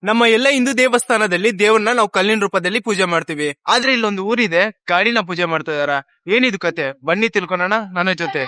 ನಮ್ಮ ಎಲ್ಲ ಹಿಂದೂ ದೇವಸ್ಥಾನದಲ್ಲಿ ದೇವ್ರನ್ನ ನಾವು ಕಲ್ಲಿನ ರೂಪದಲ್ಲಿ ಪೂಜೆ ಮಾಡ್ತೀವಿ. ಆದ್ರೆ ಇಲ್ಲೊಂದು ಊರಿದೆ, ಗಾಡಿನ ಪೂಜೆ ಮಾಡ್ತಾ ಇದಾರ. ಏನಿದು ಕತೆ, ಬನ್ನಿ ತಿಳ್ಕೊಳೋಣ ನನ್ನ ಜೊತೆ.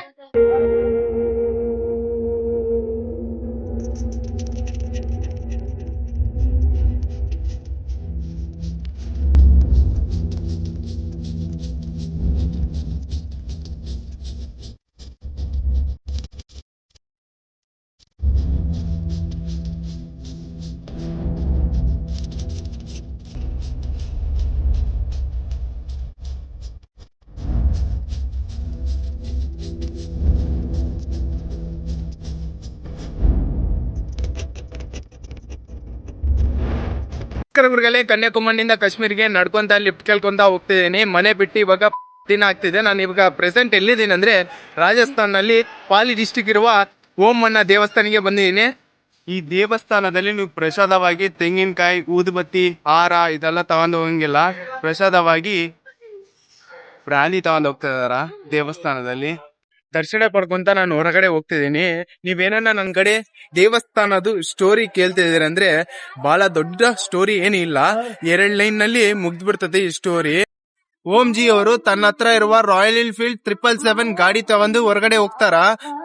ಕನ್ಯಾಕುಮಾರಿನಿಂದ ಕಾಶ್ಮೀರ್ಗೆ ನಡ್ಕೊಂತ ಲಿಫ್ಟ್ ಕೇಳ್ಕೊಂತ ಹೋಗ್ತಿದ್ದೀನಿ. ಮನೆ ಬಿಟ್ಟು ಇವಾಗ ದಿನ ಆಗ್ತಿದೆ. ನಾನು ಇವಾಗ ಪ್ರೆಸೆಂಟ್ ಎಲ್ಲಿದ್ದೀನಿ ಅಂದ್ರೆ ರಾಜಸ್ಥಾನಲ್ಲಿ ಪಾಲಿ ಡಿಸ್ಟಿಕ್ ಇರುವ ಓಮಣ್ಣ ದೇವಸ್ಥಾನಕ್ಕೆ ಬಂದಿದ್ದೀನಿ. ಈ ದೇವಸ್ಥಾನದಲ್ಲಿ ನೀವು ಪ್ರಸಾದವಾಗಿ ತೆಂಗಿನಕಾಯಿ, ಊದುಬತ್ತಿ, ಹಾರ ಇದೆಲ್ಲ ತಗೊಂಡು ಹೋಗಂಗಿಲ್ಲ. ಪ್ರಸಾದವಾಗಿ ಪ್ರಾಣಿ ತಗೊಂಡು ಹೋಗ್ತಾ ಇದಾರ ದೇವಸ್ಥಾನದಲ್ಲಿ. ದರ್ಶನ ಪಡ್ಕೊಂತ ನಾನು ಹೊರಗಡೆ ಹೋಗ್ತಿದ್ದೀನಿ. ನೀವೇನನ್ನ ನನ್ನ ಕಡೆ ದೇವಸ್ಥಾನದು ಸ್ಟೋರಿ ಕೇಳ್ತಿದ್ದೀರ ಅಂದ್ರೆ ಬಹಳ ದೊಡ್ಡ ಸ್ಟೋರಿ ಏನಿಲ್ಲ, 2 ಲೈನ್ ನಲ್ಲಿ ಮುಗ್ದ್ಬಿಡ್ತದೆ ಈ ಸ್ಟೋರಿ. ಓಂ ಜಿ ಅವರು ತನ್ನ ಹತ್ರ ಇರುವ ರಾಯಲ್ ಎನ್ಫೀಲ್ಡ್ 777 ಗಾಡಿ ತಗೊಂಡು ಹೊರಗಡೆ ಹೋಗ್ತಾರ.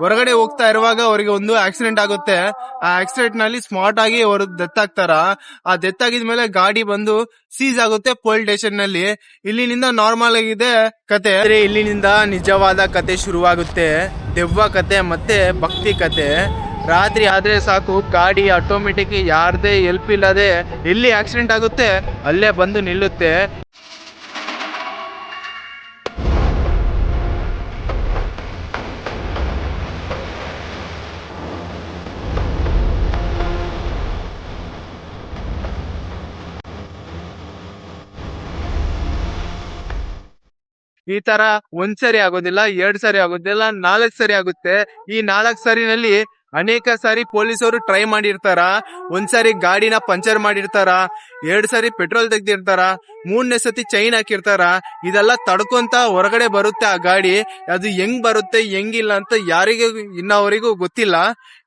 ಹೊರಗಡೆ ಹೋಗ್ತಾ ಇರುವಾಗ ಅವರಿಗೆ ಒಂದು ಆಕ್ಸಿಡೆಂಟ್ ಆಗುತ್ತೆ. ಆ ಆಕ್ಸಿಡೆಂಟ್ ನಲ್ಲಿ ಸ್ಮಾರ್ಟ್ ಆಗಿ ಅವರು ಡೆತ್ ಆಗ್ತಾರ. ಆ ಡೆತ್ ಆಗಿದ್ಮೇಲೆ ಗಾಡಿ ಬಂದು ಸೀಸ್ ಆಗುತ್ತೆ ಪೊಲೀಸ್ ಸ್ಟೇಷನ್ ನಲ್ಲಿ. ಇಲ್ಲಿನಿಂದ ನಾರ್ಮಲ್ ಆಗಿದೆ ಕತೆ. ಇಲ್ಲಿನಿಂದ ನಿಜವಾದ ಕತೆ ಶುರುವಾಗುತ್ತೆ. ದೆವ್ವ ಕತೆ ಮತ್ತೆ ಭಕ್ತಿ ಕತೆ. ರಾತ್ರಿ ಆದ್ರೆ ಸಾಕು, ಗಾಡಿ ಆಟೋಮೆಟಿಕ್ ಯಾರದೇ ಹೆಲ್ಪ್ ಇಲ್ಲದೆ ಎಲ್ಲಿ ಆಕ್ಸಿಡೆಂಟ್ ಆಗುತ್ತೆ ಅಲ್ಲೇ ಬಂದು ನಿಲ್ಲುತ್ತೆ. ಈ ತರ 1 ಸರಿ ಆಗೋದಿಲ್ಲ, 2 ಸರಿ ಆಗೋದಿಲ್ಲ, 4 ಸರಿ ಆಗುತ್ತೆ. ಈ 4 ಸರಿನಲ್ಲಿ ಅನೇಕ ಸಾರಿ ಪೊಲೀಸರು ಟ್ರೈ ಮಾಡಿರ್ತಾರ. 1 ಸಾರಿ ಗಾಡಿನ ಪಂಚರ್ ಮಾಡಿರ್ತಾರ, 2 ಸಾರಿ ಪೆಟ್ರೋಲ್ ತೆಗ್ದಿರ್ತಾರ, 3ನೇ ಸತಿ ಚೈನ್ ಹಾಕಿರ್ತಾರ. ಇದೆಲ್ಲ ತಡ್ಕೊಂತ ಹೊರಗಡೆ ಬರುತ್ತೆ ಆ ಗಾಡಿ. ಅದು ಹೆಂಗ್ ಬರುತ್ತೆ ಹೆಂಗಿಲ್ಲ ಅಂತ ಯಾರಿಗೂ ಇನ್ನವರಿಗೂ ಗೊತ್ತಿಲ್ಲ.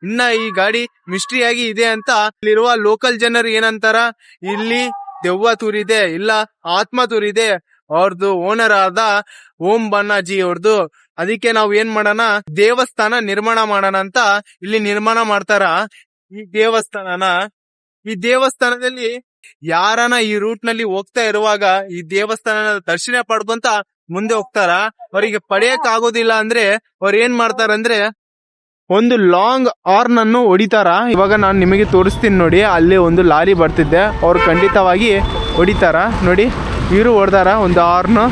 ಇನ್ನ ಈ ಗಾಡಿ ಮಿಸ್ಟ್ರಿ ಆಗಿ ಇದೆ ಅಂತ ಇಲ್ಲಿರುವ ಲೋಕಲ್ ಜನರು ಏನಂತಾರ, ಇಲ್ಲಿ ದೆವ್ವ ತೂರಿದೆ, ಇಲ್ಲ ಆತ್ಮ ತೂರಿದೆ ಅವ್ರದ್ದು ಓನರ್ ಆದ ಓಂ ಬನ್ನಾಜಿ ಅವ್ರದ್ದು. ಅದಕ್ಕೆ ನಾವು ಏನ್ ಮಾಡೋಣ, ದೇವಸ್ಥಾನ ನಿರ್ಮಾಣ ಮಾಡೋಣ ಅಂತ ಇಲ್ಲಿ ನಿರ್ಮಾಣ ಮಾಡ್ತಾರ ಈ ದೇವಸ್ಥಾನದಲ್ಲಿ ಯಾರನ ಈ ರೂಟ್ ನಲ್ಲಿ ಹೋಗ್ತಾ ಇರುವಾಗ ಈ ದೇವಸ್ಥಾನ ದರ್ಶನ ಪಡ್ಕೊಂತ ಮುಂದೆ ಹೋಗ್ತಾರ. ಅವರಿಗೆ ಪಡೆಯಕ್ ಆಗೋದಿಲ್ಲ ಅಂದ್ರೆ ಅವ್ರ ಏನ್ ಮಾಡ್ತಾರಂದ್ರೆ ಒಂದು ಲಾಂಗ್ ಆರ್ನ್ ಅನ್ನು ಹೊಡಿತಾರ. ಇವಾಗ ನಾನು ನಿಮಗೆ ತೋರಿಸ್ತೀನಿ ನೋಡಿ, ಅಲ್ಲಿ ಒಂದು ಲಾರಿ ಬರ್ತಿದ್ದೆ, ಅವ್ರು ಖಂಡಿತವಾಗಿ ಹೊಡಿತಾರ ನೋಡಿ. ಇವರು ಹೊಡೆದಾರ ಒಂದು ಆರ್ನ್.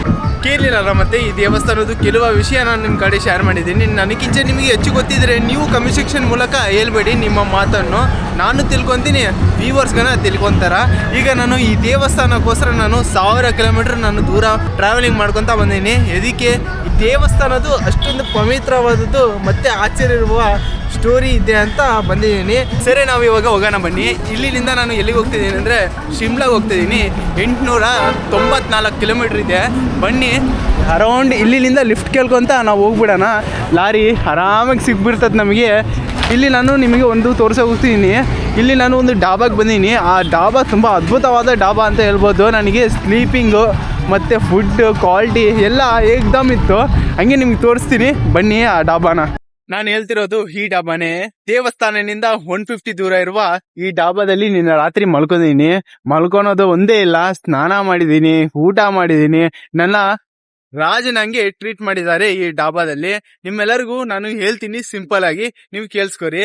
ಕೇಳಿರಲ್ಲ ಮತ್ತೆ ಈ ದೇವಸ್ಥಾನದ ಕೆಲವು ವಿಷಯ ನಾನು ನಿಮ್ಮ ಕಡೆ ಶೇರ್ ಮಾಡಿದ್ದೀನಿ. ನನಗಿಂತ ನಿಮಗೆ ಹೆಚ್ಚು ಗೊತ್ತಿದ್ರೆ ನೀವು ಕಮೆಂಟ್ ಸೆಕ್ಷನ್ ಮೂಲಕ ಹೇಳ್ಬೇಡಿ ನಿಮ್ಮ ಮಾತನ್ನು. ನಾನು ತಿಳ್ಕೊತೀನಿ, ವ್ಯೂವರ್ಸ್ಗನ ತಿಳ್ಕೊಂತಾರ. ಈಗ ನಾನು ಈ ದೇವಸ್ಥಾನಕ್ಕೋಸ್ಕರ ನಾನು 1000 ಕಿಲೋಮೀಟರ್ ನಾನು ದೂರ ಟ್ರಾವೆಲಿಂಗ್ ಮಾಡ್ಕೊತ ಬಂದೀನಿ. ಇದಕ್ಕೆ ಈ ದೇವಸ್ಥಾನದ್ದು ಅಷ್ಟೊಂದು ಪವಿತ್ರವಾದದ್ದು ಮತ್ತೆ ಆಶ್ಚರ್ಯ ಇರುವ ಸ್ಟೋರಿ ಇದೆ ಅಂತ ಬಂದಿದ್ದೀನಿ. ಸರಿ, ನಾವು ಇವಾಗ ಹೋಗೋಣ ಬನ್ನಿ. ಇಲ್ಲಿಂದ ನಾನು ಎಲ್ಲಿಗೆ ಹೋಗ್ತಿದ್ದೀನಿ ಅಂದರೆ ಶಿಮ್ಲಾಗೆ ಹೋಗ್ತಿದ್ದೀನಿ. 894 ಕಿಲೋಮೀಟರ್ ಇದೆ. ಬನ್ನಿ, ಅರೌಂಡ್ ಇಲ್ಲಿಂದ ಲಿಫ್ಟ್ ಕೇಳ್ಕೊಂತ ನಾವು ಹೋಗ್ಬಿಡೋಣ. ಲಾರಿ ಆರಾಮಾಗಿ ಸಿಗ್ಬಿಡ್ತದೆ ನಮಗೆ. ಇಲ್ಲಿ ನಾನು ನಿಮಗೆ ಒಂದು ತೋರಿಸೋಕೆ ಹೋಗ್ತಿದ್ದೀನಿ. ಇಲ್ಲಿ ನಾನು ಒಂದು ಡಾಬಾಗೆ ಬಂದೀನಿ. ಆ ಡಾಬಾ ತುಂಬ ಅದ್ಭುತವಾದ ಡಾಬಾ ಅಂತ ಹೇಳ್ಬೋದು. ನನಗೆ ಸ್ಲೀಪಿಂಗು ಮತ್ತು ಫುಡ್ ಕ್ವಾಲಿಟಿ ಎಲ್ಲ ಏಕ್ದಮ್ ಇತ್ತು. ಹಂಗೆ ನಿಮ್ಗೆ ತೋರಿಸ್ತೀನಿ ಬನ್ನಿ ಆ ಡಾಬಾನ. ನಾನು ಹೇಳ್ತಿರೋದು ಈ ಡಾಬಾನೇ. ದೇವಸ್ಥಾನದಿಂದ 150 ದೂರ ಇರುವ ಈ ಡಾಬಾದಲ್ಲಿ ನಿನ್ನ ರಾತ್ರಿ ಮಲ್ಕೊಂಡಿದ್ದೀನಿ. ಮಲ್ಕೊಳೋದು ಒಂದೇ ಇಲ್ಲ, ಸ್ನಾನ ಮಾಡಿದ್ದೀನಿ, ಊಟ ಮಾಡಿದ್ದೀನಿ. ನನ್ನ ರಾಜನಂಗೆ ಟ್ರೀಟ್ ಮಾಡಿದ್ದಾರೆ ಈ ಡಾಬಾದಲ್ಲಿ. ನಿಮ್ಮೆಲ್ಲರಿಗೂ ನಾನು ಹೇಳ್ತೀನಿ ಸಿಂಪಲ್ ಆಗಿ, ನೀವು ಕೇಳಿಸ್ಕೊರಿ.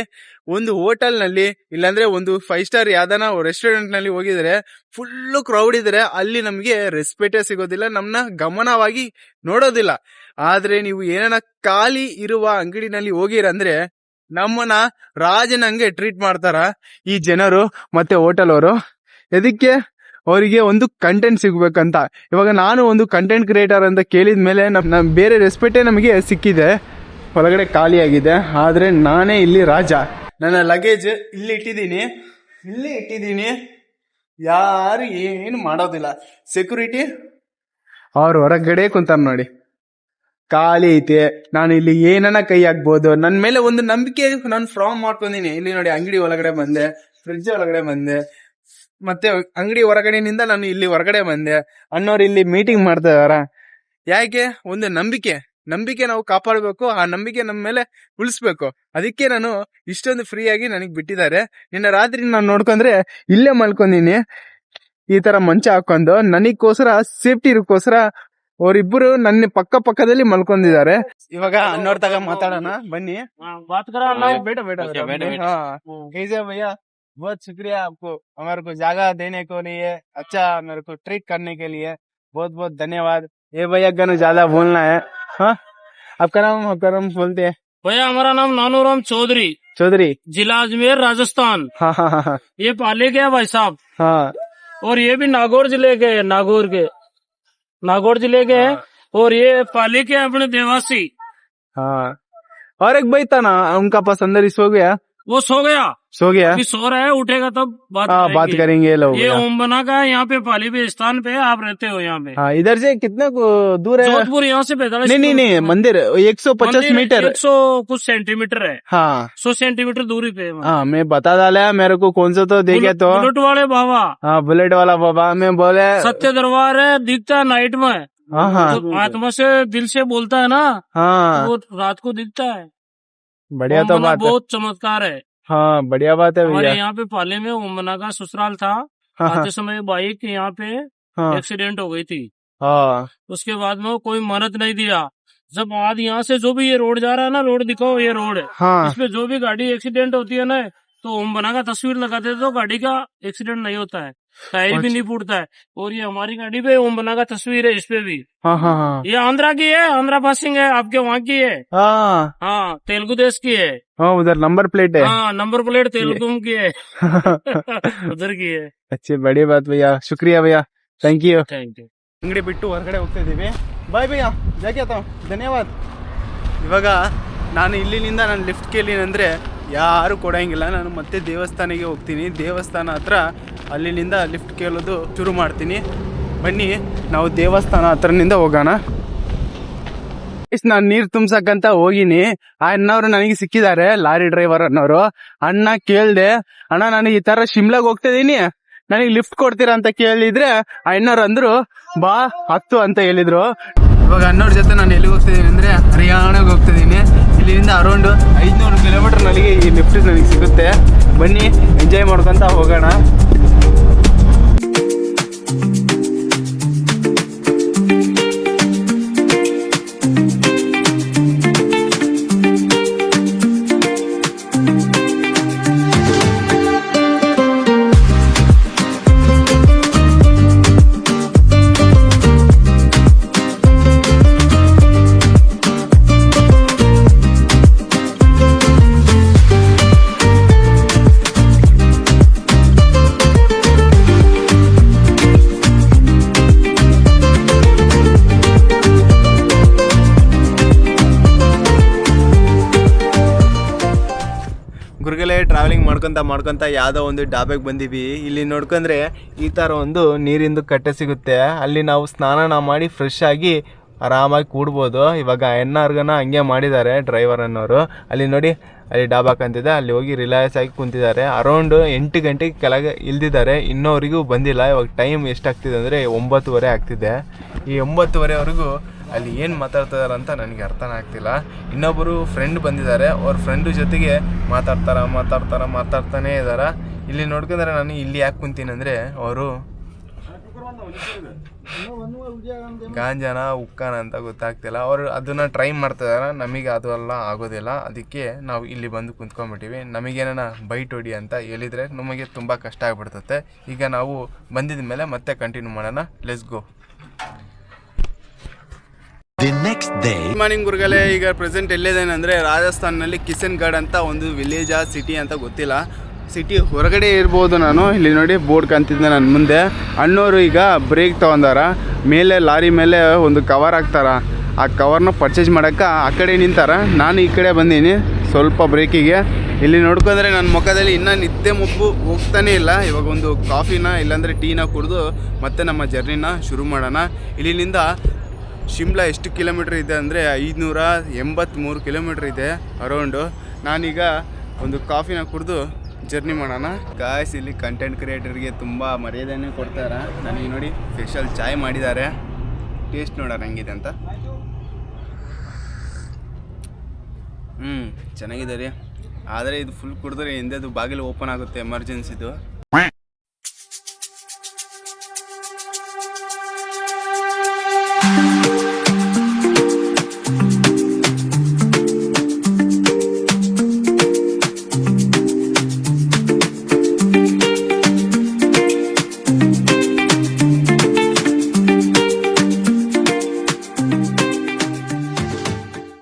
ಒಂದು ಹೋಟೆಲ್ ನಲ್ಲಿ ಇಲ್ಲಾಂದ್ರೆ ಒಂದು 5 ಸ್ಟಾರ್ ಯಾವ್ದಾನ ರೆಸ್ಟೋರೆಂಟ್ ನಲ್ಲಿ ಹೋಗಿದ್ರೆ ಫುಲ್ಲು ಕ್ರೌಡ್ ಇದ್ರೆ ಅಲ್ಲಿ ನಮ್ಗೆ ರೆಸ್ಪೆಕ್ಟೇ ಸಿಗೋದಿಲ್ಲ, ನಮ್ನ ಗಮನವಾಗಿ ನೋಡೋದಿಲ್ಲ. ಆದ್ರೆ ನೀವು ಏನಾನ ಖಾಲಿ ಇರುವ ಅಂಗಡಿನಲ್ಲಿ ಹೋಗಿರಂದ್ರೆ ನಮ್ಮನ್ನ ರಾಜನಂಗೆ ಟ್ರೀಟ್ ಮಾಡ್ತಾರ ಈ ಜನರು ಮತ್ತೆ ಹೋಟೆಲ್ ಅವರು. ಇದಕ್ಕೆ ಅವರಿಗೆ ಒಂದು ಕಂಟೆಂಟ್ ಸಿಗ್ಬೇಕಂತ. ಇವಾಗ ನಾನು ಒಂದು ಕಂಟೆಂಟ್ ಕ್ರಿಯೇಟರ್ ಅಂತ ಕೇಳಿದ ಮೇಲೆ ನಮ್ ಬೇರೆ ರೆಸ್ಪೆಕ್ಟೇ ನಮಗೆ ಸಿಕ್ಕಿದೆ. ಹೊರಗಡೆ ಖಾಲಿಯಾಗಿದೆ, ಆದ್ರೆ ನಾನೇ ಇಲ್ಲಿ ರಾಜ. ನನ್ನ ಲಗೇಜ್ ಇಲ್ಲಿ ಇಟ್ಟಿದ್ದೀನಿ. ಯಾರು ಏನು ಮಾಡೋದಿಲ್ಲ. ಸೆಕ್ಯೂರಿಟಿ ಅವ್ರು ಹೊರಗಡೆ ಕುಂತಾರ ನೋಡಿ, ಖಾಲಿ ಐತೆ. ನಾನು ಇಲ್ಲಿ ಏನನ್ನ ಕೈ ಹಾಕ್ಬೋದು, ನನ್ನ ಮೇಲೆ ಒಂದು ನಂಬಿಕೆ ನಾನು ಫ್ರಾಮ್ ಮಾಡ್ಕೊಂಡಿನಿ. ಇಲ್ಲಿ ನೋಡಿ, ಅಂಗಡಿ ಒಳಗಡೆ ಬಂದೆ, ಫ್ರಿಡ್ಜ್ ಒಳಗಡೆ ಬಂದೆ, ಮತ್ತೆ ಅಂಗಡಿ ಹೊರಗಡೆನಿಂದ ನಾನು ಇಲ್ಲಿ ಹೊರಗಡೆ ಬಂದೆ. ಅಣ್ಣವ್ರು ಇಲ್ಲಿ ಮೀಟಿಂಗ್ ಮಾಡ್ತಾ ಇದಾರ. ಯಾಕೆ? ಒಂದು ನಂಬಿಕೆ ನಾವು ಕಾಪಾಡಬೇಕು. ಆ ನಂಬಿಕೆ ನಮ್ಮ ಮೇಲೆ ಉಳಿಸ್ಬೇಕು. ಅದಕ್ಕೆ ನಾನು ಇಷ್ಟೊಂದು ಫ್ರೀ ಆಗಿ ನನಗ್ ಬಿಟ್ಟಿದ್ದಾರೆ. ನಿನ್ನ ರಾತ್ರಿ ನಾನು ನೋಡ್ಕೊಂಡ್ರೆ ಇಲ್ಲೇ ಮಲ್ಕೊಂದಿನಿ, ಈ ತರ ಮಂಚ ಹಾಕೊಂಡು. ನನಗೋಸ್ಕರ ಸೇಫ್ಟಿ ಇರೋಕ್ಕೋಸ್ಕರ ಅವರಿಬ್ಬರು ನನ್ನ ಪಕ್ಕದಲ್ಲಿ ಮಲ್ಕೊಂಡಿದ್ದಾರೆ. ಇವಾಗ ಅಣ್ಣವ್ರ ತಗ ಮಾತಾಡೋಣ ಬನ್ನಿ. ಬೇಡ कैसे भैया? बहुत शुक्रिया आपको हमारे को जगह देने को लिए, अच्छा मेरे को ट्रीट करने के लिए बहुत बहुत धन्यवाद. ये भैया का ज्यादा बोलना है. हाँ, आपका नाम बोलते हैं भैया? हमारा नाम नानूराम चौधरी, जिला अजमेर, राजस्थान. हाँ. ये पाले के है भाई साहब. हाँ. और ये भी नागौर जिले के है, नागौर जिले के है. और ये पाले के अपने देवासी. हाँ. और एक भाई था ना, उनका पसंद सो गया. वो सो गया. अभी सो रहा है, उठेगा तब बात करेंगे लोग. ये ओम बना का है, यहाँ पे पाली पे स्थान पे आप रहते हो यहाँ पे. हाँ, इधर से कितना दूर है? जोधपुर यहाँ से 45 नहीं मंदिर 150 मीटर 100 कुछ सेंटीमीटर है. हाँ, 100 सेंटीमीटर दूरी पे. हाँ, मैं बता डाला मेरे को कौन सा तो देखे तो बुलेट वाले बाबा. हाँ, बुलेट वाला बाबा. मैं बोले सत्य दरबार है, दिखता है नाइट में. हाँ, आत्मा से दिल से बोलता है ना. हाँ, वो रात को दिखता है. बढ़िया तो बात बहुत चमत्कार है. हाँ, बढ़िया बात है हमारे भैया. यहाँ पे पाले में ओमना का ससुराल था. आते समय बाइक यहाँ पे एक्सीडेंट हो गई थी. उसके बाद में कोई मदद नहीं दिया. जब आज यहाँ से जो भी ये रोड जा रहा है ना, रोड दिखाओ, ये रोड है. इस पे जो भी गाड़ी एक्सीडेंट होती है ना, तो ओम बना का तस्वीर लगाते तो गाड़ी का एक्सीडेंट नहीं होता है, टायर भी नहीं फूटता है. और ये हमारी गाड़ी पे ओम बना का तस्वीर है, इस पे भी. हाँ. ये आंध्रा की है, आंध्रा पासिंग है, आपके वहाँ की है. हाँ, तेलुगु देश की है. हाँ, उधर नंबर प्लेट है. हाँ, नंबर प्लेट तेलुगु की है. उधर की है. अच्छी बड़ी बात भैया, शुक्रिया भैया, ಥ್ಯಾಂಕ್ ಯು. ಅಂಗಡಿ ಬಿಟ್ಟು ಹೊರಗಡೆ ಹೋಗ್ತಾ ಇದೀವಿ. ಬಾಯ್ ಭಯ್ಯ, ಜಾಕೆ ಆತ ಧನ್ಯವಾದ. ಇವಾಗ ನಾನು ಇಲ್ಲಿನಿಂದ ನಾನು ಲಿಫ್ಟ್ ಕೇಳಿನಂದ್ರೆ ಯಾರು ಕೊಡಂಗಿಲ್ಲ. ನಾನು ಮತ್ತೆ ದೇವಸ್ಥಾನಕ್ಕೆ ಹೋಗ್ತೀನಿ. ದೇವಸ್ಥಾನ ಹತ್ರ ಅಲ್ಲಿನಿಂದ ಲಿಫ್ಟ್ ಕೇಳೋದು ಶುರು ಮಾಡ್ತೀನಿ. ಬನ್ನಿ ನಾವು ದೇವಸ್ಥಾನ ಹತ್ರನಿಂದ ಹೋಗೋಣ. ನಾನು ನೀರು ತುಂಬಸಕ್ಕಂತ ಹೋಗಿನಿ. ಆ ಅಣ್ಣವ್ರು ನನಗೆ ಸಿಕ್ಕಿದ್ದಾರೆ, ಲಾರಿ ಡ್ರೈವರ್ ಅನ್ನೋರು. ಅಣ್ಣ ಕೇಳ್ದೆ, ಅಣ್ಣ ನಾನು ಈ ತರ ಶಿಮ್ಲಾಗ್ ಹೋಗ್ತಾ ಇದೀನಿ, ನನಗೆ ಲಿಫ್ಟ್ ಕೊಡ್ತೀರಾ ಅಂತ ಕೇಳಿದ್ರೆ ಆ ಅಣ್ಣವ್ರು ಅಂದ್ರು ಬಾ ಹತ್ತು ಅಂತ ಹೇಳಿದ್ರು. ಇವಾಗ ಅಣ್ಣವ್ರ ಜೊತೆ ನಾನು ಎಲ್ಲಿಗೆ ಹೋಗ್ತಿದ್ದೀನಿ ಅಂದ್ರೆ ಹರಿಯಾಣಗೆ ಹೋಗ್ತಿದ್ದೀನಿ. ಇಲ್ಲಿಂದ ಅರೌಂಡ್ 500 ಕಿಲೋಮೀಟರ್ ನನಗೆ ಈ ಲಿಫ್ಟ್ ನನಗೆ ಸಿಗುತ್ತೆ. ಬನ್ನಿ ಎಂಜಾಯ್ ಮಾಡ್ಕೊಂತ ಹೋಗೋಣ. ಗುರುಗಳೇ ಟ್ರಾವೆಲಿಂಗ್ ಮಾಡ್ಕೊಂತ ಯಾವುದೋ ಒಂದು ಡಾಬೆಗೆ ಬಂದೀವಿ. ಇಲ್ಲಿ ನೋಡ್ಕೊಂಡ್ರೆ ಈ ಥರ ಒಂದು ನೀರಿಂದು ಕಟ್ಟೆ ಸಿಗುತ್ತೆ. ಅಲ್ಲಿ ನಾವು ಸ್ನಾನ ಮಾಡಿ ಫ್ರೆಶ್ ಆಗಿ ಆರಾಮಾಗಿ ಕೂಡ್ಬೋದು. ಇವಾಗ ಎನ್ನಾರ್ಗನ ಹಂಗೆ ಮಾಡಿದ್ದಾರೆ ಡ್ರೈವರ್ ಅನ್ನೋರು. ಅಲ್ಲಿ ನೋಡಿ, ಅಲ್ಲಿ ಡಾಬಾ ಕಂತಿದೆ, ಅಲ್ಲಿ ಹೋಗಿ ರಿಲ್ಯಾಕ್ಸ್ ಆಗಿ ಕುಂತಿದ್ದಾರೆ. ಅರೌಂಡ್ 8 ಗಂಟೆಗೆ ಕೆಳಗೆ ಇಲ್ದಿದ್ದಾರೆ, ಇನ್ನೋವರೆಗೂ ಬಂದಿಲ್ಲ. ಇವಾಗ ಟೈಮ್ ಎಷ್ಟಾಗ್ತಿದೆ ಅಂದರೆ 9:30 ಆಗ್ತಿದೆ. ಈ 9:30ವರೆಗೂ ಅಲ್ಲಿ ಏನು ಮಾತಾಡ್ತಿದಾರೆ ಅಂತ ನನಗೆ ಅರ್ಥನೇ ಆಗ್ತಿಲ್ಲ. ಇನ್ನೊಬ್ಬರು ಫ್ರೆಂಡ್ ಬಂದಿದ್ದಾರೆ, ಅವ್ರ ಫ್ರೆಂಡು ಜೊತೆಗೆ ಮಾತಾಡ್ತಾನೇ ಇದ್ದಾರೆ. ಇಲ್ಲಿ ನೋಡ್ಕೊಂಡ್ರೆ ನಾನು ಇಲ್ಲಿ ಯಾಕೆ ಕುಂತೀನಿ ಅಂದರೆ ಅವರು ಗಾಂಜಾನ ಉಕ್ಕಾನ ಅಂತ ಗೊತ್ತಾಗ್ತಿಲ್ಲ. ಅವರು ಅದನ್ನು ಟ್ರೈ ಮಾಡ್ತಿದಾರೆ, ನಮಗೆ ಅದು ಎಲ್ಲ ಆಗೋದಿಲ್ಲ. ಅದಕ್ಕೆ ನಾವು ಇಲ್ಲಿ ಬಂದು ಕುಂತ್ಕೊಂಡ್ಬಿಟ್ಟಿವಿ. ನಮಗೇನ ಬೈಟ್ ಹೊಡಿ ಅಂತ ಹೇಳಿದರೆ ನಮಗೆ ತುಂಬ ಕಷ್ಟ ಆಗಿಬಿಡ್ತತೆ. ಈಗ ನಾವು ಬಂದಿದ ಮೇಲೆ ಮತ್ತೆ ಕಂಟಿನ್ಯೂ ಮಾಡೋಣ. Let's go. ಮಾರ್ನಿಂಗ್ ಗುರುಗಳೇ, ಈಗ ಪ್ರೆಸೆಂಟ್ ಎಲ್ಲಿದ್ದೇನೆ ಅಂದರೆ ರಾಜಸ್ಥಾನಲ್ಲಿ ಕಿಶನ್ಗಢ್ ಅಂತ ಒಂದು ವಿಲೇಜ್ ಸಿಟಿ ಅಂತ ಗೊತ್ತಿಲ್ಲ. ಸಿಟಿ ಹೊರಗಡೆ ಇರ್ಬೋದು. ನಾನು ಇಲ್ಲಿ ನೋಡಿ ಬೋರ್ಡ್ ಕಾಣ್ತಿದ್ದೆ ನನ್ನ ಮುಂದೆ. ಅಣ್ಣವರು ಈಗ ಬ್ರೇಕ್ ತೊಗೊಂಡಾರ. ಮೇಲೆ ಲಾರಿ ಮೇಲೆ ಒಂದು ಕವರ್ ಹಾಕ್ತಾರ. ಆ ಕವರ್ನ ಪರ್ಚೇಸ್ ಮಾಡೋಕ್ಕೆ ಆ ಕಡೆ ನಿಂತಾರ. ನಾನು ಈ ಕಡೆ ಬಂದೀನಿ ಸ್ವಲ್ಪ ಬ್ರೇಕಿಗೆ. ಇಲ್ಲಿ ನೋಡ್ಕೊಂಡ್ರೆ ನನ್ನ ಮುಖದಲ್ಲಿ ಇನ್ನೂ ನಿದ್ದೆ ಮುಪ್ಪು ಹೋಗ್ತಾನೇ ಇಲ್ಲ. ಇವಾಗ ಒಂದು ಕಾಫಿನ ಇಲ್ಲಾಂದರೆ ಟೀನ ಕುಡಿದು ಮತ್ತೆ ನಮ್ಮ ಜರ್ನಿನ ಶುರು ಮಾಡೋಣ. ಇಲ್ಲಿಂದ ಶಿಮ್ಲಾ ಎಷ್ಟು ಕಿಲೋಮೀಟ್ರ್ ಇದೆ ಅಂದರೆ 583 ಕಿಲೋಮೀಟ್ರ್ ಇದೆ ಅರೌಂಡು. ನಾನೀಗ ಒಂದು ಕಾಫಿನ ಕುಡಿದು ಜರ್ನಿ ಮಾಡೋಣ ಗಾಯ್ಸ್. ಇಲ್ಲಿ ಕಂಟೆಂಟ್ ಕ್ರಿಯೇಟರ್ಗೆ ತುಂಬ ಮರ್ಯಾದೆನೇ ಕೊಡ್ತಾರೆ. ನನಗೆ ನೋಡಿ ಸ್ಪೆಷಲ್ ಚಾಯ್ ಮಾಡಿದ್ದಾರೆ, ಟೇಸ್ಟ್ ನೋಡೋಣ ಹೆಂಗಿದೆ ಅಂತ. ಚೆನ್ನಾಗಿದೆ ರೀ, ಆದರೆ ಇದು ಫುಲ್ ಕುಡಿದ್ರೆ ಹಿಂದೆದು ಬಾಗಿಲು ಓಪನ್ ಆಗುತ್ತೆ ಎಮರ್ಜೆನ್ಸಿದು.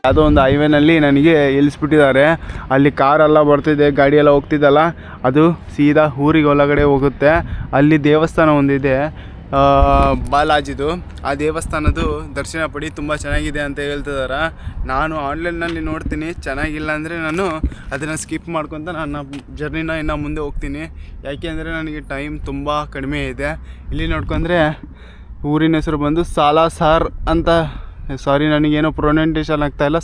ಯಾವುದೋ ಒಂದು ಹೈವೇನಲ್ಲಿ ನನಗೆ ಇಳಿಸ್ಬಿಟ್ಟಿದ್ದಾರೆ. ಅಲ್ಲಿ ಕಾರೆಲ್ಲ ಬರ್ತಿದೆ, ಗಾಡಿ ಎಲ್ಲ ಹೋಗ್ತಿದ್ದಲ್ಲ, ಅದು ಸೀದಾ ಊರಿಗೆ ಒಳಗಡೆ ಹೋಗುತ್ತೆ. ಅಲ್ಲಿ ದೇವಸ್ಥಾನ ಒಂದಿದೆ, ಬಾಲಾಜಿದು. ಆ ದೇವಸ್ಥಾನದ್ದು ದರ್ಶನ ಪಡಿ, ತುಂಬ ಚೆನ್ನಾಗಿದೆ ಅಂತ ಹೇಳ್ತಿದ್ದಾರೆ. ನಾನು ಆನ್ಲೈನ್ನಲ್ಲಿ ನೋಡ್ತೀನಿ, ಚೆನ್ನಾಗಿಲ್ಲ ಅಂದರೆ ನಾನು ಅದನ್ನು ಸ್ಕಿಪ್ ಮಾಡ್ಕೊತ ನನ್ನ ಜರ್ನಿನ ಇನ್ನು ಮುಂದೆ ಹೋಗ್ತೀನಿ. ಯಾಕೆಂದರೆ ನನಗೆ ಟೈಮ್ ತುಂಬ ಕಡಿಮೆ ಇದೆ. ಇಲ್ಲಿ ನೋಡ್ಕೊಂಡ್ರೆ ಊರಿನ ಹೆಸರು ಬಂದು ಸಾಲಾಸಾರ್ ಅಂತ, ಸಾರಿ ನನಗೇನೋ ಪ್ರೊನೌನ್ಸಿಯೇಷನ್ ಆಗ್ತಾಯಿಲ್ಲ,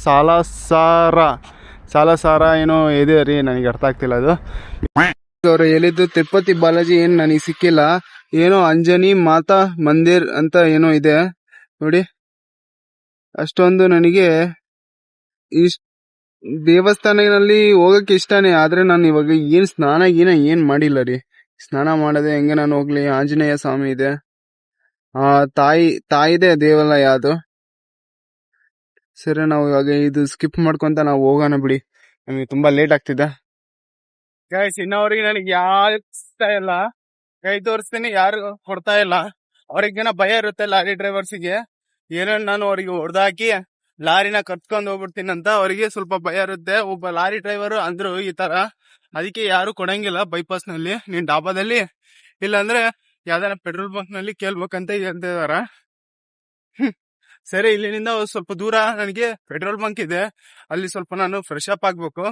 ಸಾಲಾಸಾರ ಏನೋ ಇದೆ ರೀ, ನನಗೆ ಅರ್ಥ ಆಗ್ತಿಲ್ಲ ಅದು. ಅವರು ಹೇಳಿದ್ದು ತಿರುಪತಿ ಬಾಲಾಜಿ ಏನು ನನಗೆ ಸಿಕ್ಕಿಲ್ಲ, ಏನೋ ಅಂಜನಿ ಮಾತಾ ಮಂದಿರ್ ಅಂತ ಏನೋ ಇದೆ ನೋಡಿ. ಅಷ್ಟೊಂದು ನನಗೆ ದೇವಸ್ಥಾನಗಳಲ್ಲಿ ಹೋಗಕ್ಕೆ ಇಷ್ಟನೇ, ಆದರೆ ನಾನು ಇವಾಗ ಏನು ಸ್ನಾನ ಏನು ಮಾಡಿಲ್ಲ ರೀ. ಸ್ನಾನ ಮಾಡದೆ ಹೆಂಗೆ ನಾನು ಹೋಗ್ಲಿ? ಆಂಜನೇಯ ಸ್ವಾಮಿ ಇದೆ, ತಾಯಿದೆ ದೇವಾಲಯ ಅದು. ಸರಿ, ನಾವು ಇವಾಗ ಇದು ಸ್ಕಿಪ್ ಮಾಡ್ಕೊಂತ ನಾವು ಹೋಗೋಣ ಬಿಡಿ, ನಮಗೆ ತುಂಬಾ ಲೇಟ್ ಆಗ್ತಿದೆ. ಗೈಸ್, ಇನ್ನವರಿಗೆ ನನಗೆ ಯಾರು ಸಿಗ್ತಾ ಇಲ್ಲ, ಕೈ ತೋರಿಸ್ತೀನಿ, ಯಾರು ಕೊಡ್ತಾ ಇಲ್ಲ. ಅವ್ರಿಗೇನೋ ಭಯ ಇರುತ್ತೆ ಲಾರಿ ಡ್ರೈವರ್ಸಿಗೆ, ಏನೋ ನಾನು ಅವ್ರಿಗೆ ಹೊಡೆದಾಕಿ ಲಾರಿನ ಕರ್ಸ್ಕೊಂಡು ಹೋಗ್ಬಿಡ್ತೀನಿ ಅಂತ ಅವರಿಗೆ ಸ್ವಲ್ಪ ಭಯ ಇರುತ್ತೆ. ಒಬ್ಬ ಲಾರಿ ಡ್ರೈವರ್ ಅಂದ್ರು ಈ ತರ, ಅದಕ್ಕೆ ಯಾರು ಕೊಡಂಗಿಲ್ಲ ಬೈಪಾಸ್ ನಲ್ಲಿ, ನೀನ್ ಡಾಬಾದಲ್ಲಿ ಇಲ್ಲಾಂದ್ರೆ ಯಾವ್ದಾರ ಪೆಟ್ರೋಲ್ ಬಂಕ್ ನಲ್ಲಿ ಕೇಳ್ಬೇಕಂತ ಹೇಳ್ತಿದಾರ. ಸರಿ, ಇಲ್ಲಿನಿಂದ ಸ್ವಲ್ಪ ದೂರ ನನಗೆ ಪೆಟ್ರೋಲ್ ಬಂಕ್ ಇದೆ, ಅಲ್ಲಿ ಸ್ವಲ್ಪ ನಾನು ಫ್ರೆಶ್ ಅಪ್ ಆಗ್ಬೇಕು.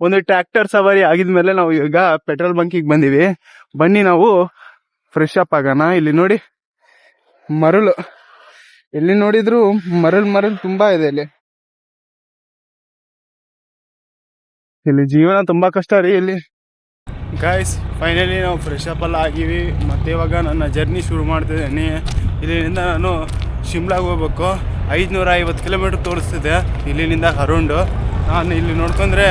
ಒಂದು ಟ್ರ್ಯಾಕ್ಟರ್ ಸವಾರಿ ಆಗಿದ್ಮೇಲೆ ನಾವು ಈಗ ಪೆಟ್ರೋಲ್ ಬಂಕಿಗೆ ಬಂದಿವಿ. ಬನ್ನಿ ನಾವು ಫ್ರೆಶ್ ಅಪ್ ಆಗೋಣ. ಇಲ್ಲಿ ನೋಡಿ ಮರಳು, ಎಲ್ಲಿ ನೋಡಿದ್ರು ಮರಳು ತುಂಬಾ ಇದೆ. ಇಲ್ಲಿ ಜೀವನ ತುಂಬಾ ಕಷ್ಟ ರೀ ಇಲ್ಲಿ. ಗಾಯ್ಸ್, ಫೈನಲಿ ನಾವು ಫ್ರೆಶ್ ಅಪ್ ಎಲ್ಲ ಆಗಿವಿ. ಮತ್ತೆ ಇವಾಗ ನನ್ನ ಜರ್ನಿ ಶುರು ಮಾಡ್ತಿದ್ದೀನಿ. ಇಲ್ಲಿನಿಂದ ನಾನು ಶಿಮ್ಲಾಗೆ ಹೋಗ್ಬೇಕು. 550 ಕಿಲೋಮೀಟ್ರ್ ತೋರಿಸ್ತಿದೆ ಇಲ್ಲಿನಿಂದ ಅರೌಂಡು. ನಾನು ಇಲ್ಲಿ ನೋಡ್ಕೊಂಡ್ರೆ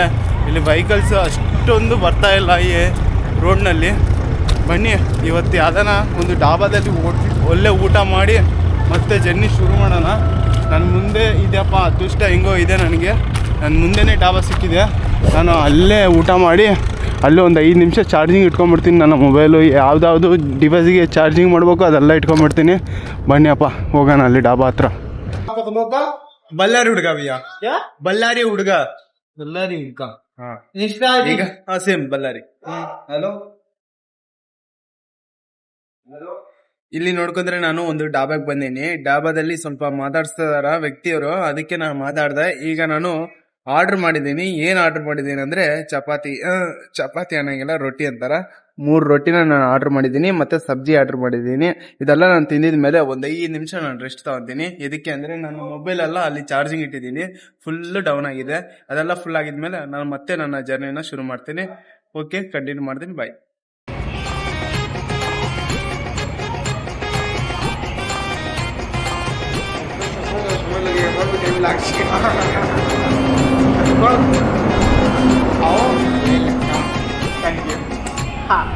ಇಲ್ಲಿ ವೆಹಿಕಲ್ಸ್ ಅಷ್ಟೊಂದು ಬರ್ತಾ ಇಲ್ಲ ಈ ರೋಡ್ನಲ್ಲಿ. ಬನ್ನಿ ಇವತ್ತು ಯಾವ್ದಾನ ಒಂದು ಡಾಬಾದಲ್ಲಿ ಒಳ್ಳೆ ಊಟ ಮಾಡಿ ಮತ್ತೆ ಜರ್ನಿ ಶುರು ಮಾಡೋಣ. ನನ್ನ ಮುಂದೆ ಇದೆಯಪ್ಪ ಅದೃಷ್ಟ, ಹೆಂಗೋ ಇದೆ ನನಗೆ, ನನ್ನ ಮುಂದೆನೇ ಡಾಬಾ ಸಿಕ್ಕಿದೆ. ನಾನು ಅಲ್ಲೇ ಊಟ ಮಾಡಿ ಅಲ್ಲೇ ಒಂದು 5 ನಿಮಿಷ ಚಾರ್ಜಿಂಗ್ ಇಟ್ಕೊಂಡ್ಬಿಡ್ತೀನಿ. ನನ್ನ ಮೊಬೈಲು ಯಾವ್ದಾವುದು ಡಿವೈಸಿಗೆ ಚಾರ್ಜಿಂಗ್ ಮಾಡಬೇಕು ಅದೆಲ್ಲ ಇಟ್ಕೊಂಡ್ಬಿಡ್ತೀನಿ. ಬನ್ನಿ ಅಪ್ಪ ಹೋಗೋಣ ಅಲ್ಲಿ ಡಾಬಾ ಹತ್ರ. ಬಳ್ಳಾರಿ ಹುಡುಗ ಭಯ್ಯ, ಬಳ್ಳಾರಿ ಹುಡುಗ ಈಗ ಸೇಮ್ ಬಳ್ಳಾರಿ. ಹಲೋ, ಇಲ್ಲಿ ನೋಡ್ಕೊಂಡ್ರೆ ನಾನು ಒಂದು ಡಾಬಾಗೆ ಬಂದೀನಿ. ಡಾಬಾದಲ್ಲಿ ಸ್ವಲ್ಪ ಮಾತಾಡ್ಸ್ತಿದಾರ ವ್ಯಕ್ತಿಯವರು, ಅದಕ್ಕೆ ನಾನು ಮಾತಾಡ್ದೆ. ಈಗ ನಾನು ಆರ್ಡರ್ ಮಾಡಿದ್ದೀನಿ. ಏನ್ ಆರ್ಡರ್ ಮಾಡಿದ್ದೀನಿ ಅಂದ್ರೆ ಚಪಾತಿ ಅನ್ನಂಗಿಲ್ಲ, ರೊಟ್ಟಿ ಅಂತಾರ. 3 ರೊಟ್ಟಿನ ನಾನು ಆರ್ಡರ್ ಮಾಡಿದ್ದೀನಿ, ಮತ್ತೆ ಸಬ್ಜಿ ಆರ್ಡರ್ ಮಾಡಿದ್ದೀನಿ. ಇದೆಲ್ಲ ನಾನು ತಿಂದಿದ ಮೇಲೆ ಒಂದು 5 ನಿಮಿಷ ನಾನು ರೆಸ್ಟ್ ತಗೊಂತೀನಿ. ಇದಕ್ಕೆ ಅಂದ್ರೆ ನಾನು ಮೊಬೈಲ್ ಎಲ್ಲ ಅಲ್ಲಿ ಚಾರ್ಜಿಂಗ್ ಇಟ್ಟಿದ್ದೀನಿ, ಫುಲ್ ಡೌನ್ ಆಗಿದೆ. ಅದೆಲ್ಲ ಫುಲ್ ಆಗಿದ್ಮೇಲೆ ನಾನು ಮತ್ತೆ ನನ್ನ ಜರ್ನಿನ ಶುರು ಮಾಡ್ತೀನಿ. ಓಕೆ, ಕಂಟಿನ್ಯೂ ಮಾಡ್ತೀನಿ, ಬಾಯ್.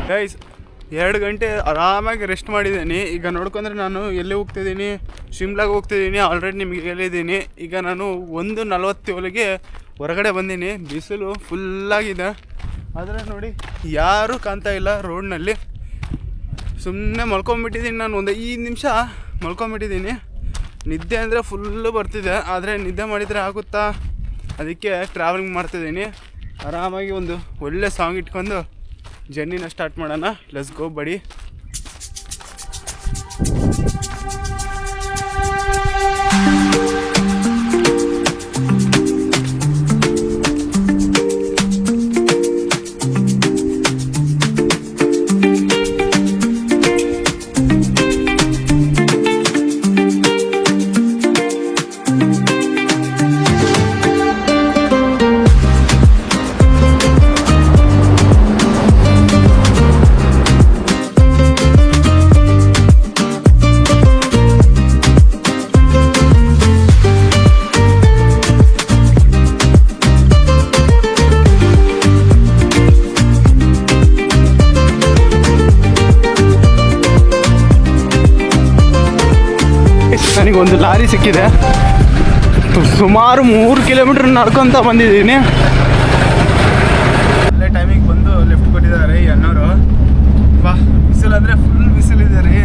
ಗೈಸ್, 2 ಗಂಟೆ ಆರಾಮಾಗಿ ರೆಸ್ಟ್ ಮಾಡಿದ್ದೀನಿ. ಈಗ ನೋಡ್ಕೊಂಡ್ರೆ ನಾನು ಎಲ್ಲಿ ಹೋಗ್ತಿದ್ದೀನಿ, ಶಿಮ್ಲಾಗೆ ಹೋಗ್ತಿದ್ದೀನಿ. ಆಲ್ರೆಡಿ ನಿಮಗೆ ಹೇಳಿದ್ದೀನಿ. ಈಗ ನಾನು 1:47ಗೆ ಹೊರಗಡೆ ಬಂದೀನಿ. ಬಿಸಿಲು ಫುಲ್ಲಾಗಿದೆ, ಆದರೆ ನೋಡಿ ಯಾರೂ ಕಾಣ್ತಾ ಇಲ್ಲ ರೋಡ್ನಲ್ಲಿ. ಸುಮ್ಮನೆ ಮಲ್ಕೊಂಬಿಟ್ಟಿದ್ದೀನಿ ನಾನು. ಒಂದು 5 ನಿಮಿಷ ಮಲ್ಕೊಂಬಿಟ್ಟಿದ್ದೀನಿ. ನಿದ್ದೆ ಅಂದರೆ ಫುಲ್ಲು ಬರ್ತಿದೆ, ಆದರೆ ನಿದ್ದೆ ಮಾಡಿದರೆ ಆಗುತ್ತಾ? ಅದಕ್ಕೆ ಟ್ರಾವೆಲಿಂಗ್ ಮಾಡ್ತಿದ್ದೀನಿ. ಆರಾಮಾಗಿ ಒಂದು ಒಳ್ಳೆ ಸಾಂಗ್ ಇಟ್ಕೊಂಡು ಜರ್ನಿನ ಸ್ಟಾರ್ಟ್ ಮಾಡೋಣ. ಲೆಟ್ಸ್ ಗೋ ಬಡಿ. ಒಂದು ಲಾರಿ ಸಿಕ್ಕಿದೆ. ಸುಮಾರು 3 ಕಿಲೋಮೀಟರ್ ನಡ್ಕೊಂತ ಬಂದಿದ್ದೀನಿ. ಒಳ್ಳೆ ಟೈಮಿಗೆ ಬಂದು ಲಿಫ್ಟ್ ಕೊಟ್ಟಿದ್ದಾರೆ ಈ ಅಣ್ಣವರು. ಬಾ, ಬಿಸಿಲು ಅಂದರೆ ಫುಲ್ ಬಿಸಿಲಿದೆ ರೀ.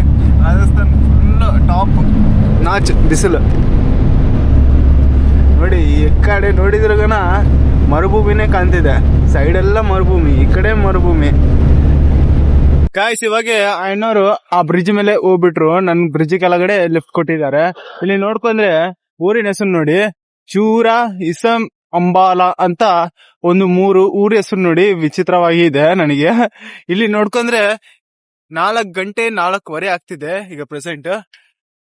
ರಾಜಸ್ಥಾನ್ ಫುಲ್ ಟಾಪ್ ನಾಚ್ ಬಿಸಿಲು ನೋಡಿ. ಈ ಕಡೆ ನೋಡಿದ್ರಗನ ಮರುಭೂಮಿನೇ ಕಾಣ್ತಿದೆ. ಸೈಡೆಲ್ಲ ಮರುಭೂಮಿ, ಈ ಕಡೆ ಮರುಭೂಮಿ. ಗಾಯ್ಸ್, ಇವಾಗ ಅಣ್ಣವರು ಆ ಬ್ರಿಡ್ಜ್ ಮೇಲೆ ಹೋಗ್ಬಿಟ್ರು. ನನ್ ಬ್ರಿಡ್ಜ್ ಕೆಳಗಡೆ ಲಿಫ್ಟ್ ಕೊಟ್ಟಿದ್ದಾರೆ. ಇಲ್ಲಿ ನೋಡ್ಕೊಂಡ್ರೆ ಊರಿನ ಹೆಸರು ನೋಡಿ, ಚೂರ ಇಸಂ ಅಂಬಾಲ ಅಂತ ಒಂದು 3 ಊರ ಹೆಸರು ನೋಡಿ, ವಿಚಿತ್ರವಾಗಿ ಇದೆ ನನಗೆ. ಇಲ್ಲಿ ನೋಡ್ಕೊಂಡ್ರೆ 4 ಗಂಟೆ 4:15 ಆಗ್ತಿದೆ ಈಗ ಪ್ರೆಸೆಂಟ್.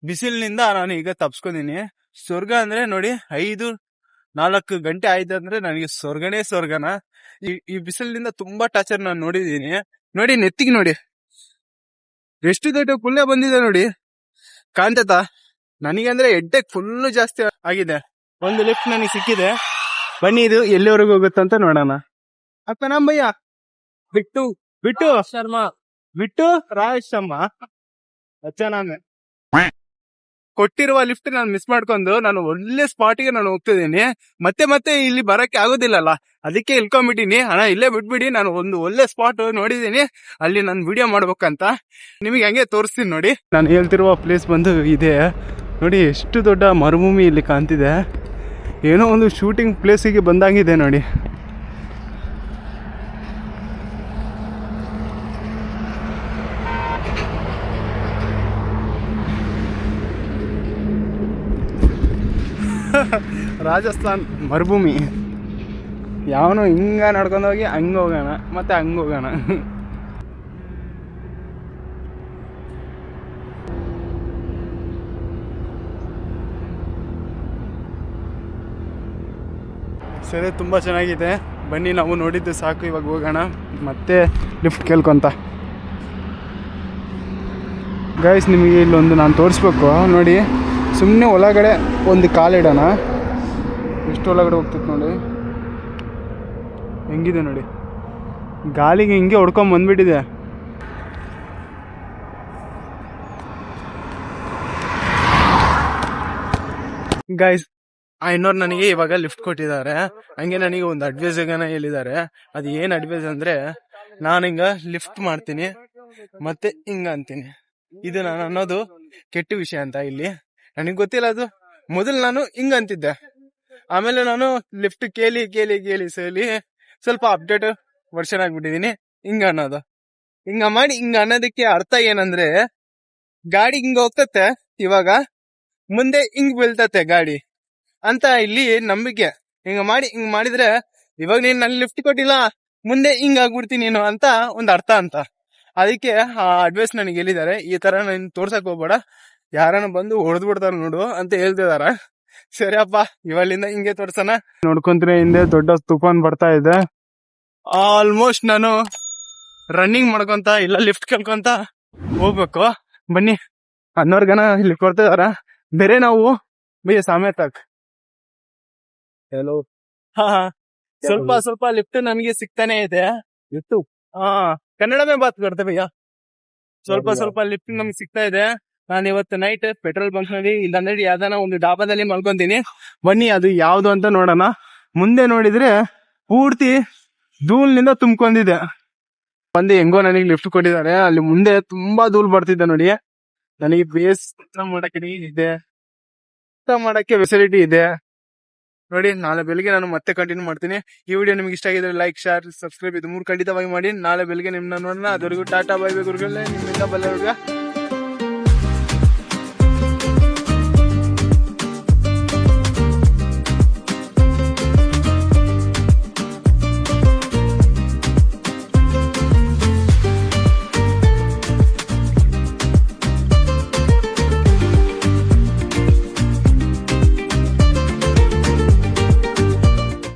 ಬಿಸಿಲಿನಿಂದ ನಾನು ಈಗ ತಪ್ಸ್ಕೊಂಡಿನಿ. ಸ್ವರ್ಗ ಅಂದ್ರೆ ನೋಡಿ, 5-4 ಗಂಟೆ ಆಯ್ತು ಅಂದ್ರೆ ನನಗೆ ಸ್ವರ್ಗನೇ ಸ್ವರ್ಗನ. ಈ ಬಿಸಿಲಿನಿಂದ ತುಂಬಾ ಟಾರ್ಚರ್ ನಾನು ನೋಡಿದೀನಿ. ನೋಡಿ ನೆತ್ತಿಗೆ ನೋಡಿ ಎಷ್ಟು ದೊಡ್ಡ ಕುಳ್ಳೆ ಬಂದಿದೆ ನೋಡಿ, ಕಾಣ್ತತಾ? ನನಗೆ ಅಂದ್ರೆ ಹೆಡ್ಡೇಕ್ ಫುಲ್ ಜಾಸ್ತಿ ಆಗಿದೆ. ಒಂದು ಲಿಫ್ಟ್ ನನಗೆ ಸಿಕ್ಕಿದೆ. ಬನ್ನಿ, ಇದು ಎಲ್ಲಿವರೆಗೂ ಹೋಗುತ್ತಂತ ನೋಡೋಣ. ಅಪ್ಪ ನಮ್ಮಯ್ಯ ಬಿಟ್ಟು ಬಿಟ್ಟು शर्मा ಬಿಟ್ಟು ರಾಜ್ ಶರ್ಮಾ ನಾನು ಕೊಟ್ಟಿರುವ ಲಿಫ್ಟ್ ನಾನು ಮಿಸ್ ಮಾಡ್ಕೊಂಡು ನಾನು ಒಳ್ಳೆ ಸ್ಪಾಟಿಗೆ ನಾನು ಹೋಗ್ತಿದ್ದೀನಿ. ಮತ್ತೆ ಇಲ್ಲಿ ಬರಕ್ಕೆ ಆಗೋದಿಲ್ಲಲ್ಲ, ಅದಕ್ಕೆ ಇಳ್ಕೊಂಡ್ಬಿಟ್ಟಿನಿ. ಅಣ್ಣ ಇಲ್ಲೇ ಬಿಟ್ಬಿಡಿ, ನಾನು ಒಂದು ಒಳ್ಳೆ ಸ್ಪಾಟ್ ನೋಡಿದೀನಿ, ಅಲ್ಲಿ ನಾನು ವಿಡಿಯೋ ಮಾಡ್ಬೇಕಂತ ನಿಮಗೆ ಹಂಗೆ ತೋರಿಸ್ತೀನಿ ನೋಡಿ. ನಾನು ಹೇಳ್ತಿರುವ ಪ್ಲೇಸ್ ಬಂದು ಇದೆ ನೋಡಿ. ಎಷ್ಟು ದೊಡ್ಡ ಮರುಭೂಮಿ ಇಲ್ಲಿ ಕಾಣ್ತಿದೆ. ಏನೋ ಒಂದು ಶೂಟಿಂಗ್ ಪ್ಲೇಸಿಗೆ ಬಂದಾಗಿದೆ ನೋಡಿ. ರಾಜಸ್ಥಾನ್ ಮರುಭೂಮಿ. ಯಾವನು ಹಿಂಗ ನಡ್ಕೊಂಡೋಗಿ ಹಂಗ ಹೋಗೋಣ, ಮತ್ತೆ ಹಂಗ ಹೋಗೋಣ. ಸರಿ, ತುಂಬ ಚೆನ್ನಾಗಿದೆ. ಬನ್ನಿ, ನಾವು ನೋಡಿದ್ದು ಸಾಕು, ಇವಾಗ ಹೋಗೋಣ ಮತ್ತೆ ಲಿಫ್ಟ್ ಕೇಳ್ಕೊಂತ. ಗೈಸ್, ನಿಮಗೆ ಇಲ್ಲೊಂದು ನಾನು ತೋರಿಸ್ಬೇಕು ನೋಡಿ. ಸುಮ್ಮನೆ ಒಳಗಡೆ ಒಂದು ಕಾಲಿಡೋಣ, ಎಷ್ಟು ಒಳಗಡೆ ಹೋಗ್ತೈತೆ ನೋಡಿ, ಹೆಂಗಿದೆ ನೋಡಿ. ಗಾಳಿಗೆ ಹಿಂಗೆ ಹೊಡ್ಕೊಂಡ್ ಬಂದ್ಬಿಟ್ಟಿದೆ. ಗೈಸ್, ಇನ್ನೋರು ನನಗೆ ಇವಾಗ ಲಿಫ್ಟ್ ಕೊಟ್ಟಿದ್ದಾರೆ. ಹಂಗೆ ನನಗೆ ಒಂದು ಅಡ್ವೈಸ್ ಹೇಳಿದ್ದಾರೆ. ಅದು ಏನ್ ಅಡ್ವೈಸ್ ಅಂದ್ರೆ, ನಾನು ಹಿಂಗ ಲಿಫ್ಟ್ ಮಾಡ್ತೀನಿ ಮತ್ತೆ ಹಿಂಗ ಅಂತೀನಿ. ಇದು ನಾನು ಅನ್ನೋದು ಕೆಟ್ಟ ವಿಷಯ ಅಂತ ಇಲ್ಲಿ ನನಗೆ ಗೊತ್ತಿಲ್ಲ. ಅದು ಮೊದಲು ನಾನು ಹಿಂಗ ಅಂತಿದ್ದೆ, ಆಮೇಲೆ ನಾನು ಲಿಫ್ಟ್ ಕೇಳಿ ಸಲಿ ಸ್ವಲ್ಪ ಅಪ್ಡೇಟ್ ವರ್ಷನ್ ಆಗ್ಬಿಟ್ಟಿದೀನಿ. ಹಿಂಗ ಅನ್ನೋದು, ಹಿಂಗ ಮಾಡಿ ಹಿಂಗ ಅನ್ನೋದಕ್ಕೆ ಅರ್ಥ ಏನಂದ್ರೆ, ಗಾಡಿ ಹಿಂಗ ಹೋಗ್ತತೆ, ಇವಾಗ ಮುಂದೆ ಹಿಂಗ್ ಬೀಳ್ತತೆ ಗಾಡಿ ಅಂತ ಇಲ್ಲಿ ನಂಬಿಕೆ. ಹಿಂಗ ಮಾಡಿದ್ರೆ ಇವಾಗ ನೀನ್ ನನ್ ಲಿಫ್ಟ್ ಕೊಟ್ಟಿಲ್ಲ, ಮುಂದೆ ಹಿಂಗ ಆಗ್ಬಿಡ್ತೀನಿ ನೀನು ಅಂತ ಒಂದ್ ಅರ್ಥ ಅಂತ. ಅದಕ್ಕೆ ಆ ಅಡ್ವೈಸ್ ನನಗೆ ಹೇಳಿದ್ದಾರೆ. ಈ ತರ ನಾನು ತೋರ್ಸಕ್ ಹೋಗ್ಬೇಡ, ಯಾರನ್ನ ಬಂದು ಹೊಡೆದ್ ಬಿಡ್ತಾರ ನೋಡು ಅಂತ ಹೇಳ್ತಿದಾರ. ಸರಿಯಪ್ಪ, ಇವಳಿಂದ ಹಿಂಗೆ ತೋರ್ಸನ. ನೋಡ್ಕೊಂತ್ರೆ ಹಿಂದೆ ದೊಡ್ಡ ತುಫಾನ್ ಬರ್ತಾ ಇದೆ. ಆಲ್ಮೋಸ್ಟ್ ನಾನು ರನ್ನಿಂಗ್ ಮಾಡ್ಕೊಂತ ಇಲ್ಲ ಲಿಫ್ಟ್ ಕೇಳ್ಕೊಂತ ಹೋಗ್ಬೇಕು. ಬನ್ನಿ, 11 ಗನ ಇಲ್ಲಿ ಕೊಡ್ತಿದಾರ. ಬೇರೆ ನಾವು ಭಯ್ಯ ಸಾಮೇತಕ್ ಹೆಲೋ. ಸ್ವಲ್ಪ ಲಿಫ್ಟ್ ನನಗೆ ಸಿಗ್ತಾನೆ ಇದೆ. ಕನ್ನಡ ಮೇ ಬಾತ್ ಕರ್ತೆ ಭಯ್ಯ. ಸ್ವಲ್ಪ ಲಿಫ್ಟ್ ನಮ್ಗೆ ಸಿಗ್ತಾ ಇದೆ. ನಾನು ಇವತ್ತು ನೈಟ್ ಪೆಟ್ರೋಲ್ ಬಂಕ್ ನಲ್ಲಿ ಇಲ್ಲಾಂದ್ರೆ ಯಾವ್ದಾನ ಒಂದು ಡಾಬಾದಲ್ಲಿ ಮಲ್ಕೊಂತೀನಿ. ಬನ್ನಿ, ಅದು ಯಾವ್ದು ಅಂತ ನೋಡೋಣ. ಮುಂದೆ ನೋಡಿದ್ರೆ ಪೂರ್ತಿ ಧೂಳ್ನಿಂದ ತುಂಬ್ಕೊಂಡಿದೆ. ಬಂದು ಹೆಂಗೋ ನನಗೆ ಲಿಫ್ಟ್ ಕೊಟ್ಟಿದ್ದಾರೆ. ಅಲ್ಲಿ ಮುಂದೆ ತುಂಬಾ ಧೂಳ್ ಬರ್ತಿದ್ದೆ ನೋಡಿ. ನನಗೆ ಬೇಸ್ ಮಾಡಕ್ಕೆ ಫೆಸಿಲಿಟಿ ಇದೆ ನೋಡಿ. ನಾಳೆ ಬೆಳಿಗ್ಗೆ ನಾನು ಮತ್ತೆ ಕಂಟಿನ್ಯೂ ಮಾಡ್ತೀನಿ. ಈ ವಿಡಿಯೋ ನಿಮ್ಗೆ ಇಷ್ಟ ಆಗಿದ್ರೆ ಲೈಕ್, ಶೇರ್, ಸಬ್ಸ್ಕ್ರೈಬ್ ಇದು 3 ಖಂಡಿತವಾಗಿ ಮಾಡಿ. ನಾಳೆ ಬೆಳಿಗ್ಗೆ ನಿಮ್ಮನ್ನ ನೋಡೋಣ. ಅದುವರೆಗೂ ಟಾಟಾ, ಬೈ ಬೈ ಗುರುಗಳೇ, ನಿಮ್ಮಿಂದ ಬಲ್ಲವರ್ಗ.